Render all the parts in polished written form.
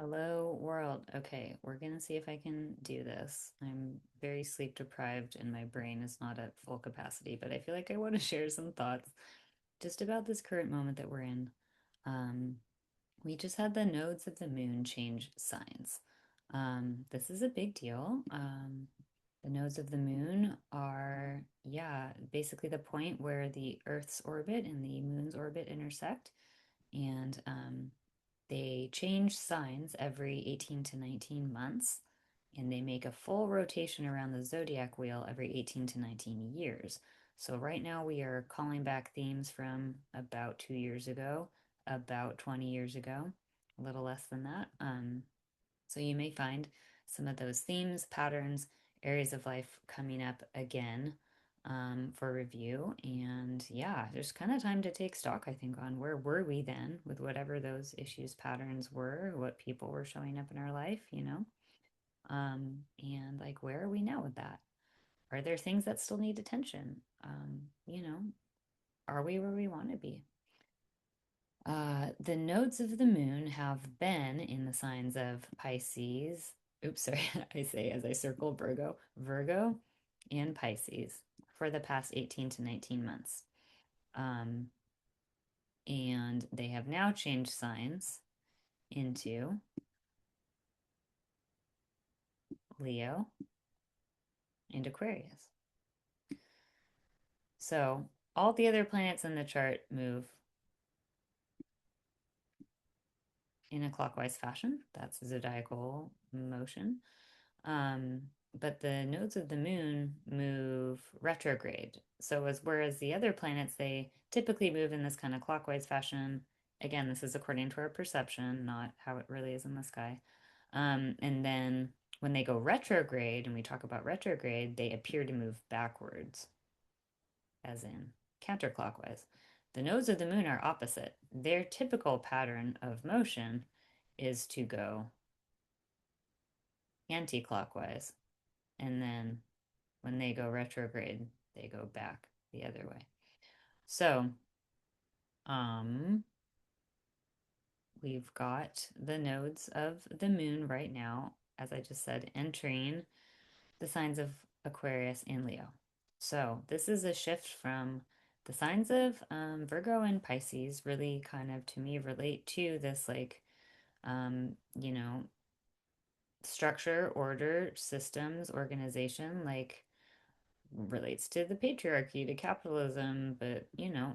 Hello, world. Okay, we're gonna see if I can do this. I'm very sleep deprived and my brain is not at full capacity, but I feel like I want to share some thoughts just about this current moment that we're in. Um, we just had the nodes of the moon change signs. This is a big deal. The nodes of the moon are, yeah, basically the point where the Earth's orbit and the moon's orbit intersect. And they change signs every 18 to 19 months, and they make a full rotation around the zodiac wheel every 18 to 19 years. So, right now, we are calling back themes from about 2 years ago, about 20 years ago, a little less than that. So, you may find some of those themes, patterns, areas of life coming up again for review. And yeah, there's kind of time to take stock, I think, on where were we then with whatever those issues, patterns were, what people were showing up in our life. And like, where are we now with that? Are there things that still need attention? Are we where we want to be? The nodes of the moon have been in the signs of Pisces. Oops, sorry, I say as I circle Virgo, and Pisces for the past 18 to 19 months. Um, and they have now changed signs into Leo and Aquarius. So all the other planets in the chart move in a clockwise fashion. That's zodiacal motion. Um, but the nodes of the moon move retrograde. So as whereas the other planets they typically move in this kind of clockwise fashion. Again, this is according to our perception, not how it really is in the sky. And then when they go retrograde, and we talk about retrograde, they appear to move backwards, as in counterclockwise. The nodes of the moon are opposite. Their typical pattern of motion is to go anti-clockwise, and then when they go retrograde, they go back the other way. So, um, we've got the nodes of the moon right now, as I just said, entering the signs of Aquarius and Leo. So, this is a shift from the signs of Virgo and Pisces, really kind of to me relate to this, like, um, you know, structure, order, systems, organization, like relates to the patriarchy, to capitalism, but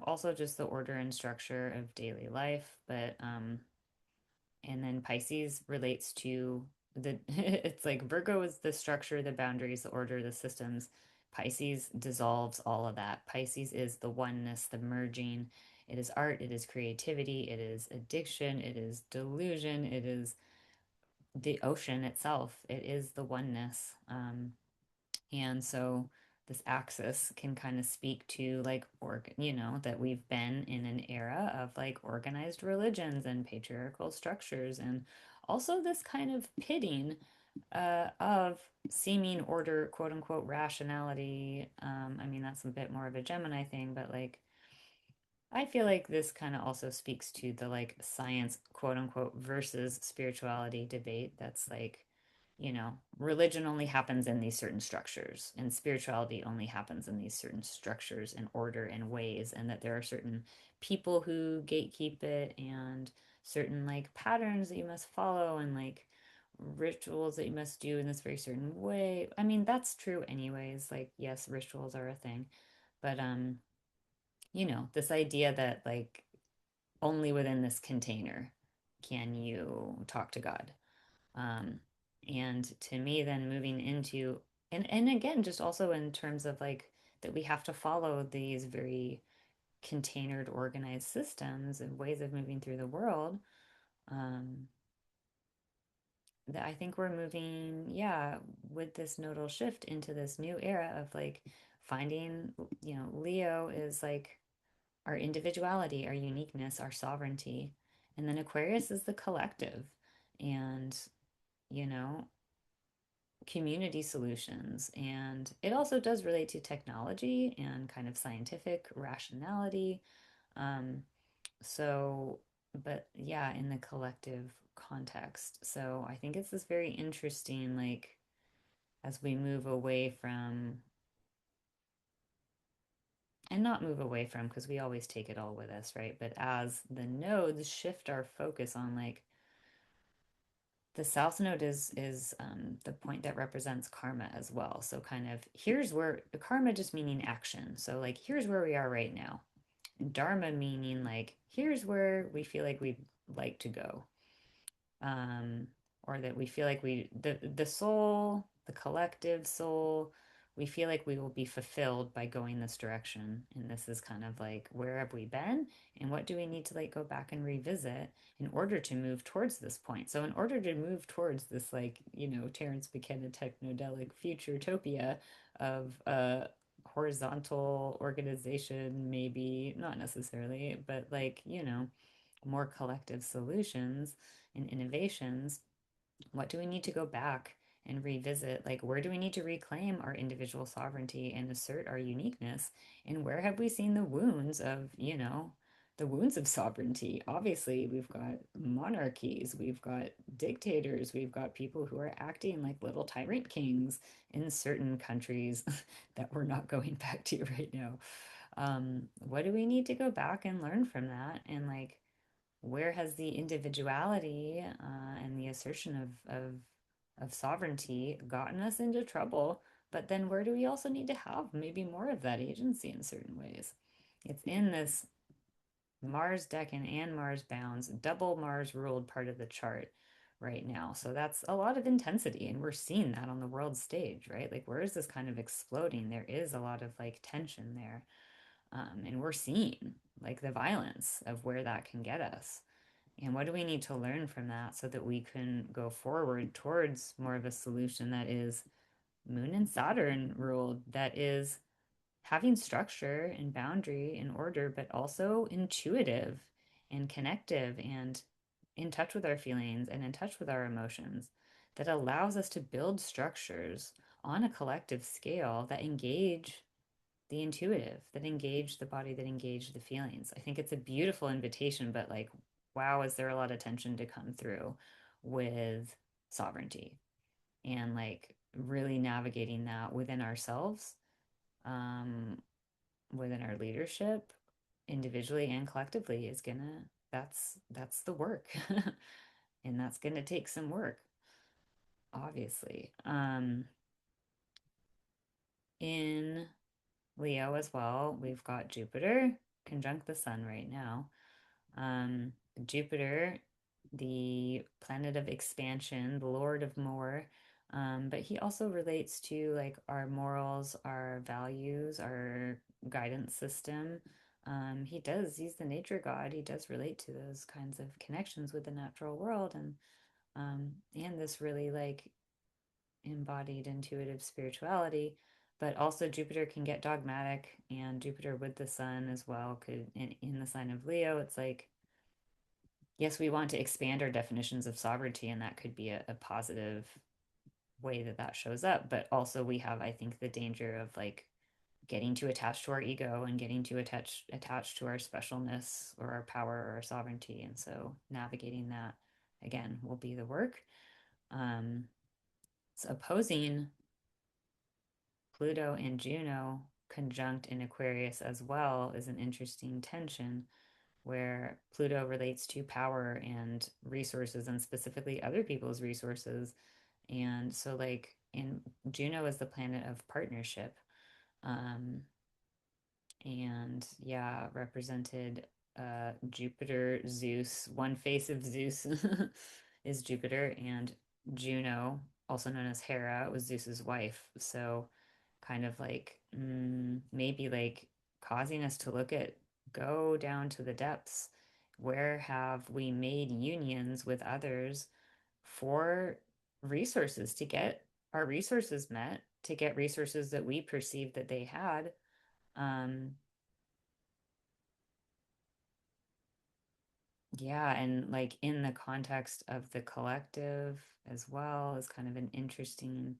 also just the order and structure of daily life. But and then Pisces relates to the it's like Virgo is the structure, the boundaries, the order, the systems. Pisces dissolves all of that. Pisces is the oneness, the merging. It is art, it is creativity, it is addiction, it is delusion, it is the ocean itself. It is the oneness. And so this axis can kind of speak to like that we've been in an era of like organized religions and patriarchal structures, and also this kind of pitting of seeming order, quote unquote, rationality. I mean, that's a bit more of a Gemini thing, but like I feel like this kind of also speaks to the like science, quote unquote, versus spirituality debate. That's like, religion only happens in these certain structures, and spirituality only happens in these certain structures and order and ways, and that there are certain people who gatekeep it, and certain like patterns that you must follow, and like rituals that you must do in this very certain way. I mean, that's true anyways. Like, yes, rituals are a thing, but this idea that like only within this container can you talk to God. Um, and to me, then moving into and again, just also in terms of like that we have to follow these very containered, organized systems and ways of moving through the world. Um, that I think we're moving, yeah, with this nodal shift into this new era of like finding, Leo is like our individuality, our uniqueness, our sovereignty. And then Aquarius is the collective and, you know, community solutions. And it also does relate to technology and kind of scientific rationality. Um, so but yeah, in the collective context. So I think it's this very interesting, like, as we move away from, and not move away from, because we always take it all with us, right? But as the nodes shift our focus on, like, the south node is the point that represents karma as well. So kind of here's where the karma just meaning action. So like here's where we are right now. Dharma meaning like here's where we feel like we'd like to go, um, or that we feel like the soul, the collective soul, we feel like we will be fulfilled by going this direction. And this is kind of like where have we been, and what do we need to like go back and revisit in order to move towards this point. So in order to move towards this, like, Terence McKenna technodelic futuretopia of horizontal organization, maybe not necessarily, but like, more collective solutions and innovations, what do we need to go back and revisit? Like, where do we need to reclaim our individual sovereignty and assert our uniqueness? And where have we seen the wounds of, the wounds of sovereignty? Obviously, we've got monarchies, we've got dictators, we've got people who are acting like little tyrant kings in certain countries that we're not going back to right now. What do we need to go back and learn from that? And like, where has the individuality and the assertion of sovereignty gotten us into trouble? But then where do we also need to have maybe more of that agency in certain ways? It's in this Mars Decan and Mars bounds, double Mars ruled part of the chart right now. So that's a lot of intensity, and we're seeing that on the world stage, right? Like, where is this kind of exploding? There is a lot of like tension there. And we're seeing like the violence of where that can get us. And what do we need to learn from that so that we can go forward towards more of a solution that is Moon and Saturn ruled, that is having structure and boundary and order, but also intuitive and connective and in touch with our feelings and in touch with our emotions, that allows us to build structures on a collective scale that engage the intuitive, that engage the body, that engage the feelings. I think it's a beautiful invitation, but like, wow, is there a lot of tension to come through with sovereignty and like really navigating that within ourselves, um, within our leadership, individually and collectively is gonna, that's the work. And that's gonna take some work, obviously. In Leo as well, we've got Jupiter conjunct the sun right now. Um, Jupiter, the planet of expansion, the Lord of more, but he also relates to like our morals, our values, our guidance system. He's the nature god. He does relate to those kinds of connections with the natural world, and this really like embodied intuitive spirituality. But also Jupiter can get dogmatic, and Jupiter with the sun as well could in the sign of Leo, it's like, yes, we want to expand our definitions of sovereignty, and that could be a positive way that that shows up. But also, we have, I think, the danger of like getting too attached to our ego and getting too attached to our specialness or our power or our sovereignty. And so, navigating that again will be the work. Um, so opposing Pluto and Juno conjunct in Aquarius as well is an interesting tension where Pluto relates to power and resources, and specifically other people's resources. And so, like, in Juno is the planet of partnership. Um, and yeah, represented Jupiter, Zeus, one face of Zeus is Jupiter, and Juno, also known as Hera, was Zeus's wife. So, kind of like maybe like causing us to go down to the depths. Where have we made unions with others for resources, to get our resources met, to get resources that we perceived that they had? Um, yeah, and like in the context of the collective as well is kind of an interesting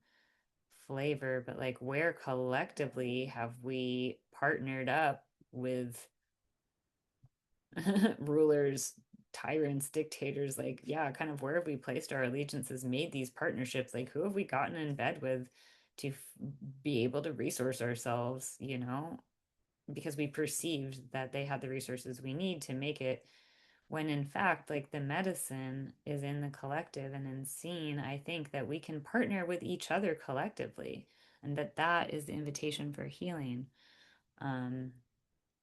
flavor, but like where collectively have we partnered up with rulers tyrants, dictators, like, yeah, kind of where have we placed our allegiances, made these partnerships? Like, who have we gotten in bed with to be able to resource ourselves, you know? Because we perceived that they had the resources we need to make it, when in fact, like, the medicine is in the collective, and in seeing, I think that we can partner with each other collectively, and that that is the invitation for healing. Um,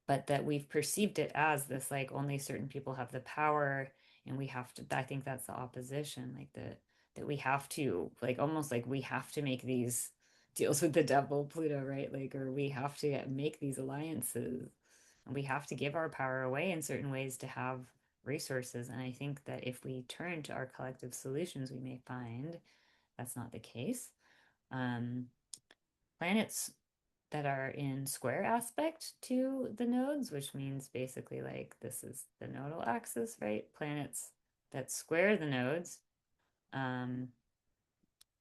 but that we've perceived it as this, like, only certain people have the power, and we have to, I think that's the opposition, like, that we have to, like, almost like we have to make these deals with the devil, Pluto, right? Like, or we have to make these alliances, and we have to give our power away in certain ways to have resources. And I think that if we turn to our collective solutions, we may find that's not the case. um Planets that are in square aspect to the nodes, which means basically, like, this is the nodal axis, right? Planets that square the nodes, um,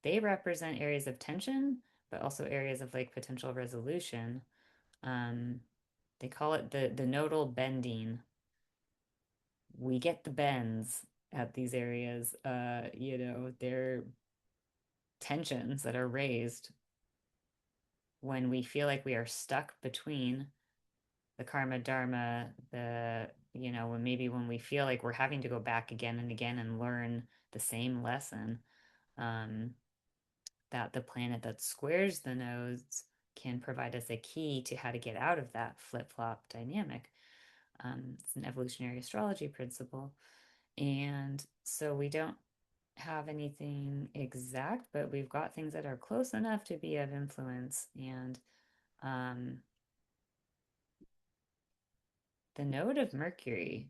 they represent areas of tension, but also areas of, like, potential resolution. Um, they call it the nodal bending. We get the bends at these areas. They're tensions that are raised when we feel like we are stuck between the karma dharma, when maybe when we feel like we're having to go back again and again and learn the same lesson, um, that the planet that squares the nodes can provide us a key to how to get out of that flip-flop dynamic. It's an evolutionary astrology principle. And so we don't have anything exact, but we've got things that are close enough to be of influence. And um, the node of Mercury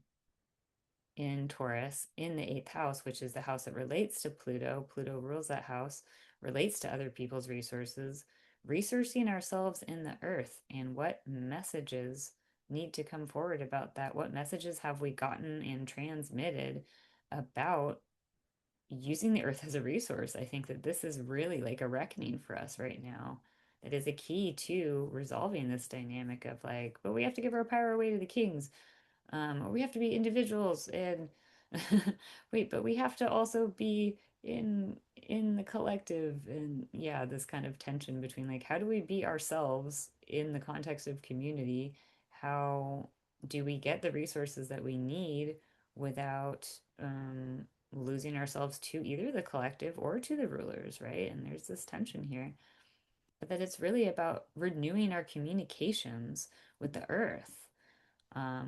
in Taurus in the eighth house, which is the house that relates to Pluto. Pluto rules that house, relates to other people's resources, resourcing ourselves in the earth, and what messages need to come forward about that. What messages have we gotten and transmitted about using the earth as a resource? I think that this is really like a reckoning for us right now. That is a key to resolving this dynamic of, like, but we have to give our power away to the kings, or we have to be individuals, and wait, but we have to also be in the collective. And yeah, this kind of tension between, like, how do we be ourselves in the context of community? How do we get the resources that we need without losing ourselves to either the collective or to the rulers, right? And there's this tension here, but that it's really about renewing our communications with the earth.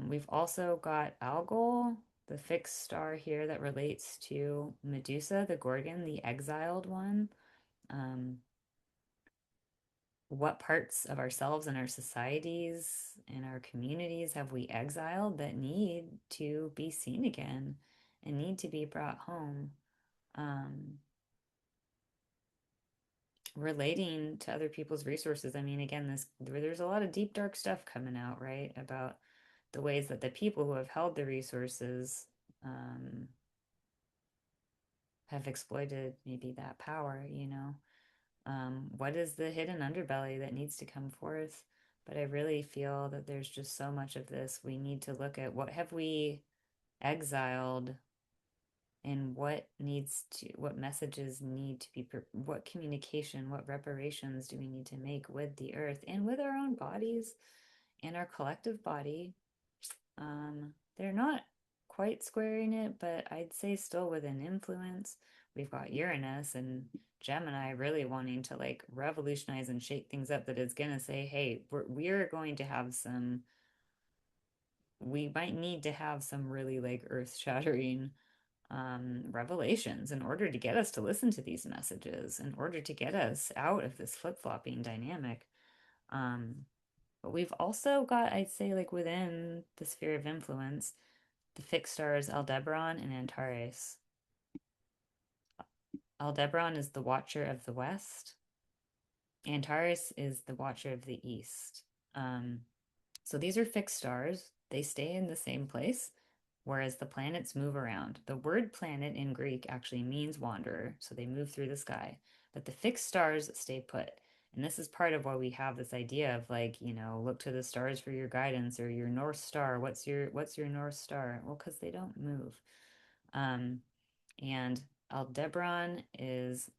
We've also got Algol, the fixed star here that relates to Medusa, the Gorgon, the exiled one. Um, what parts of ourselves and our societies and our communities have we exiled that need to be seen again and need to be brought home? Um, Relating to other people's resources. I mean, again, there's a lot of deep, dark stuff coming out, right? About the ways that the people who have held the resources um, have exploited maybe that power, you know? What is the hidden underbelly that needs to come forth? But I really feel that there's just so much of this. We need to look at what have we exiled, and what messages need to be, what communication, what reparations do we need to make with the earth and with our own bodies and our collective body. They're not quite squaring it, but I'd say still within influence. We've got Uranus and Gemini really wanting to, like, revolutionize and shake things up, that is going to say, hey, we're going to have some, we might need to have some really, like, earth shattering revelations in order to get us to listen to these messages, in order to get us out of this flip flopping dynamic. Um, but we've also got, I'd say, like, within the sphere of influence, the fixed stars Aldebaran and Antares. Aldebaran is the watcher of the west. Antares is the watcher of the east. Um, so these are fixed stars. They stay in the same place, whereas the planets move around. The word planet in Greek actually means wanderer, so they move through the sky. But the fixed stars stay put. And this is part of why we have this idea of like, look to the stars for your guidance or your North Star. What's your North Star? Well, because they don't move. Um, and Aldebaran is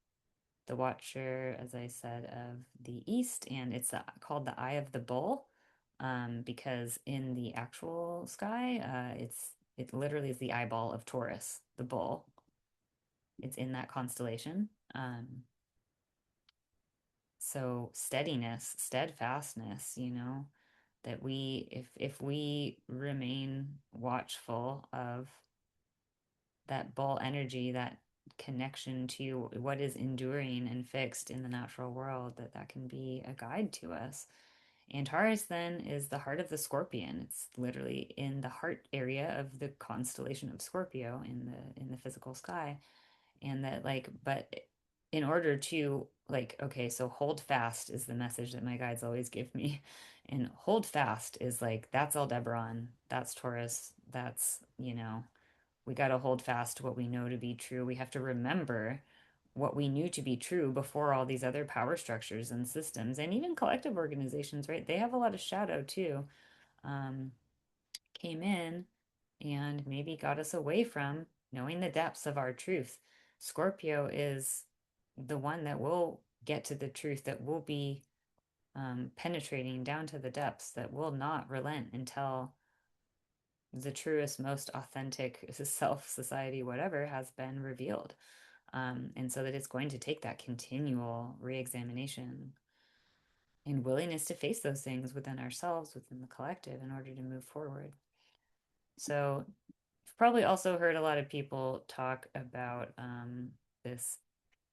the watcher, as I said, of the East, and it's called the Eye of the Bull, because in the actual sky, it literally is the eyeball of Taurus, the bull. It's in that constellation. So steadiness, steadfastness, that if we remain watchful of that bull energy, that connection to what is enduring and fixed in the natural world, that can be a guide to us. And Taurus then is the heart of the scorpion. It's literally in the heart area of the constellation of Scorpio in the physical sky. And that like, but in order to like, okay, so hold fast is the message that my guides always give me. And hold fast is like that's Aldebaran, that's Taurus, that's, we got to hold fast to what we know to be true. We have to remember what we knew to be true before all these other power structures and systems and even collective organizations, right? They have a lot of shadow too. Um, Came in and maybe got us away from knowing the depths of our truth. Scorpio is the one that will get to the truth, that will be penetrating down to the depths, that will not relent until the truest, most authentic self, society, whatever, has been revealed. And so that it's going to take that continual re-examination and willingness to face those things within ourselves, within the collective, in order to move forward. So you've probably also heard a lot of people talk about this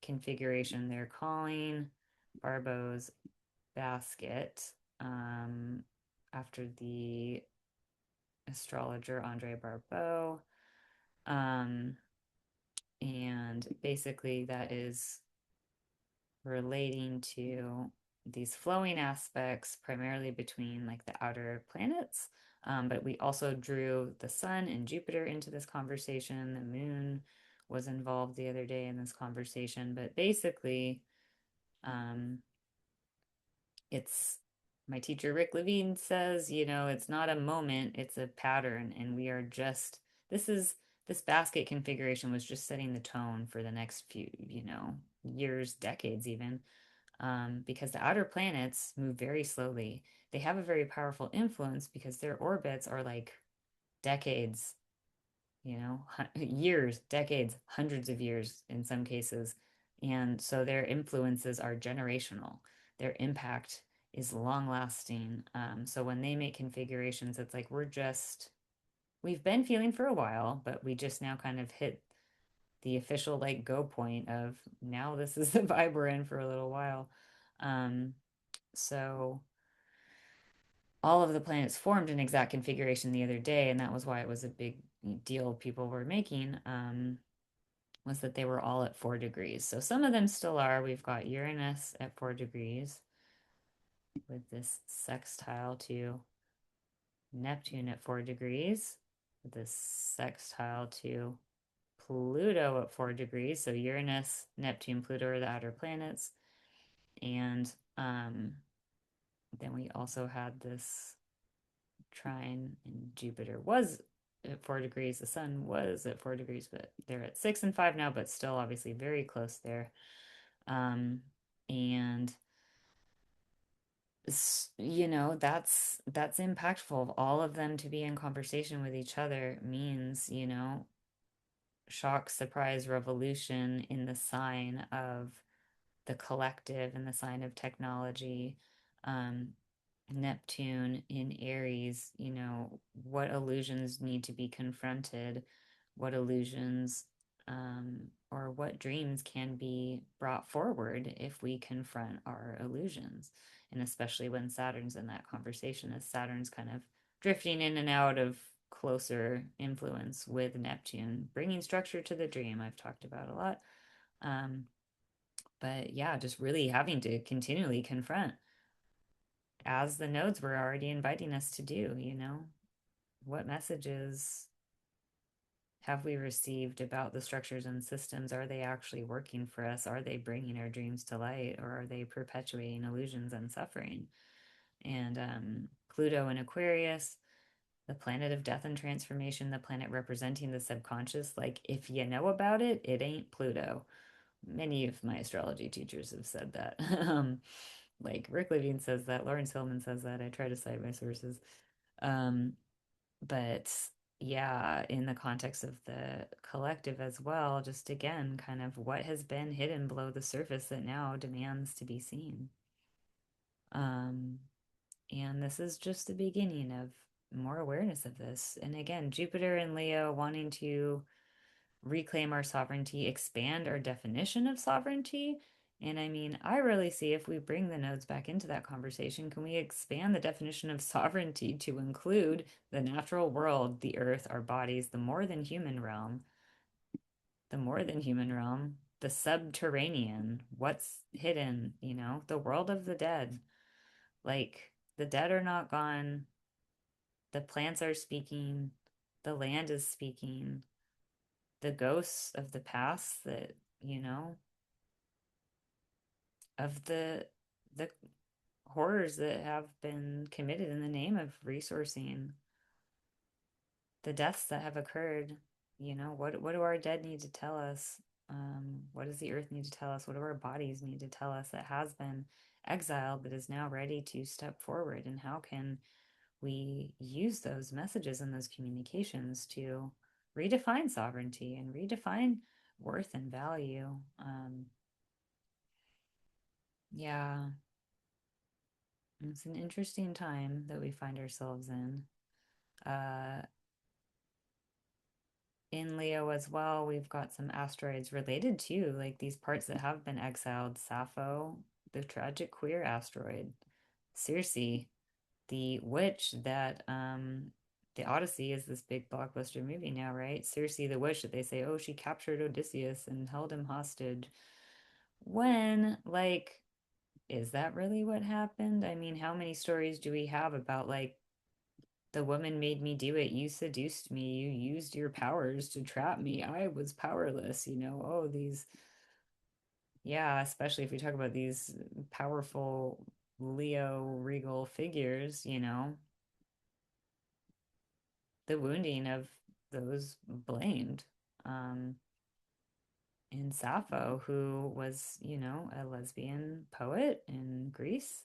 configuration they're calling Barbeau's basket, um, after the astrologer Andre Barbeau. Um, and basically, that is relating to these flowing aspects, primarily between like the outer planets. But we also drew the sun and Jupiter into this conversation. The moon was involved the other day in this conversation. But basically, um, it's my teacher Rick Levine says, it's not a moment, it's a pattern. And we are just, this basket configuration was just setting the tone for the next few, years, decades even, because the outer planets move very slowly. They have a very powerful influence because their orbits are like decades, years, decades, hundreds of years in some cases. And so their influences are generational. Their impact is long lasting. So when they make configurations, it's like we've been feeling for a while, but we just now kind of hit the official like go point of now this is the vibe we're in for a little while. Um, so all of the planets formed an exact configuration the other day, and that was why it was a big deal people were making, was that they were all at 4 degrees. So some of them still are. We've got Uranus at 4 degrees with this sextile to Neptune at 4 degrees, with this sextile to Pluto at 4 degrees. So Uranus, Neptune, Pluto are the outer planets. And then we also had this trine, and Jupiter was at 4 degrees. The sun was at 4 degrees, but they're at 6 and 5 now, but still obviously very close there. And that's impactful. All of them to be in conversation with each other means, shock, surprise, revolution in the sign of the collective and the sign of technology. Um, Neptune in Aries, what illusions need to be confronted, what illusions, or what dreams can be brought forward if we confront our illusions. And especially when Saturn's in that conversation, as Saturn's kind of drifting in and out of closer influence with Neptune, bringing structure to the dream, I've talked about a lot. But yeah, just really having to continually confront, as the nodes were already inviting us to do, what messages have we received about the structures and systems? Are they actually working for us? Are they bringing our dreams to light, or are they perpetuating illusions and suffering? And Pluto in Aquarius, the planet of death and transformation, the planet representing the subconscious. Like, if you know about it, it ain't Pluto. Many of my astrology teachers have said that. Like Rick Levine says that, Lawrence Hillman says that. I try to cite my sources. Um, but yeah, in the context of the collective as well, just again, kind of what has been hidden below the surface that now demands to be seen. Um, and this is just the beginning of more awareness of this. And again, Jupiter and Leo wanting to reclaim our sovereignty, expand our definition of sovereignty. And I mean, I really see if we bring the nodes back into that conversation, can we expand the definition of sovereignty to include the natural world, the earth, our bodies, the more than human realm, the subterranean, what's hidden, the world of the dead. Like, the dead are not gone, the plants are speaking, the land is speaking, the ghosts of the past that, you know, of the horrors that have been committed in the name of resourcing, the deaths that have occurred. What do our dead need to tell us? What does the earth need to tell us? What do our bodies need to tell us that has been exiled but is now ready to step forward? And how can we use those messages and those communications to redefine sovereignty and redefine worth and value? Yeah, it's an interesting time that we find ourselves in. Uh, in Leo as well, we've got some asteroids related to like these parts that have been exiled. Sappho, the tragic queer asteroid. Circe, the witch that the Odyssey is this big blockbuster movie now, right? Circe the witch that they say, oh, she captured Odysseus and held him hostage. When, like, is that really what happened? I mean, how many stories do we have about like the woman made me do it. You seduced me. You used your powers to trap me. I was powerless, Oh, these, yeah, especially if we talk about these powerful Leo regal figures, the wounding of those blamed. Um, in Sappho, who was, a lesbian poet in Greece,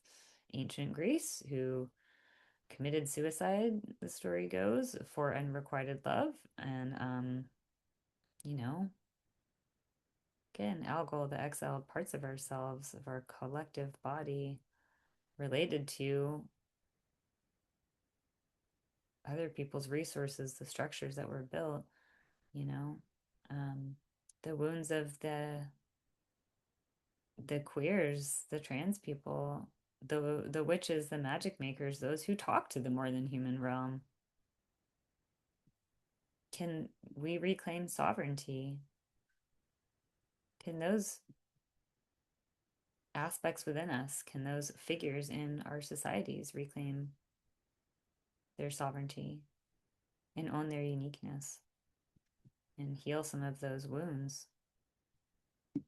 ancient Greece, who committed suicide, the story goes, for unrequited love. And you know, again, Algol, the exiled parts of ourselves, of our collective body, related to other people's resources, the structures that were built, you know, um, the wounds of the queers, the trans people, the witches, the magic makers, those who talk to the more than human realm. Can we reclaim sovereignty? Can those aspects within us, can those figures in our societies reclaim their sovereignty and own their uniqueness and heal some of those wounds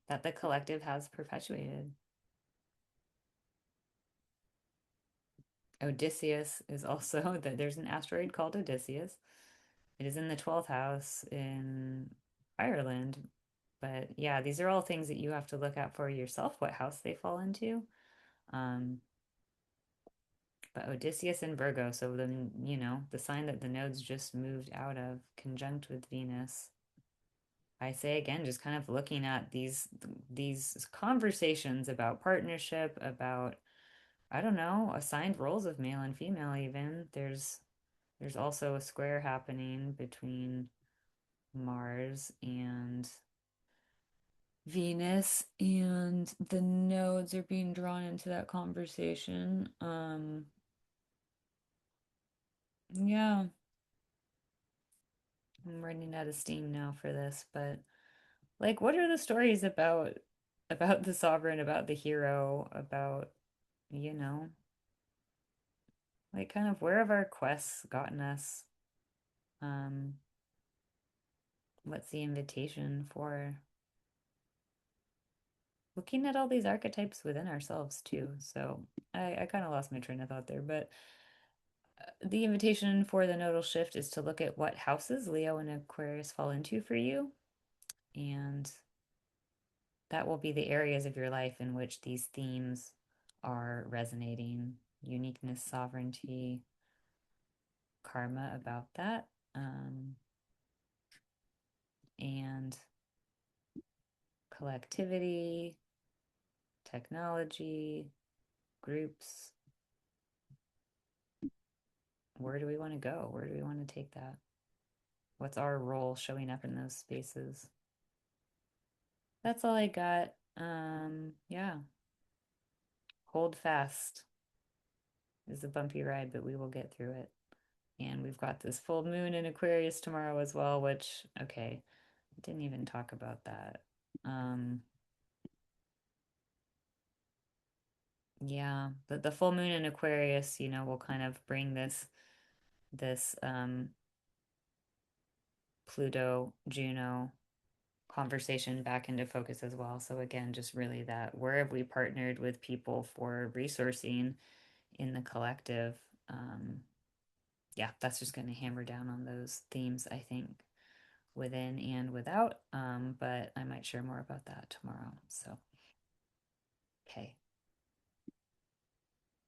that the collective has perpetuated? Odysseus is also that there's an asteroid called Odysseus. It is in the 12th house in Ireland. But yeah, these are all things that you have to look out for yourself, what house they fall into. Um, but Odysseus in Virgo, so then, the sign that the nodes just moved out of, conjunct with Venus. I say again, just kind of looking at these conversations about partnership, about, I don't know, assigned roles of male and female even. There's also a square happening between Mars and Venus, and the nodes are being drawn into that conversation. Yeah, I'm running out of steam now for this, but like, what are the stories about the sovereign, about the hero, about, you know, like kind of where have our quests gotten us? Um, what's the invitation for looking at all these archetypes within ourselves too? So I kind of lost my train of thought there, but the invitation for the nodal shift is to look at what houses Leo and Aquarius fall into for you. And that will be the areas of your life in which these themes are resonating: uniqueness, sovereignty, karma about that, and collectivity, technology, groups. Where do we want to go? Where do we want to take that? What's our role showing up in those spaces? That's all I got. Yeah, hold fast. It's a bumpy ride, but we will get through it. And we've got this full moon in Aquarius tomorrow as well, which, okay, didn't even talk about that. Um, yeah, the full moon in Aquarius, will kind of bring this Pluto, Juno conversation back into focus as well. So again, just really that where have we partnered with people for resourcing in the collective? Um, yeah, that's just going to hammer down on those themes, I think, within and without. But I might share more about that tomorrow. So, okay.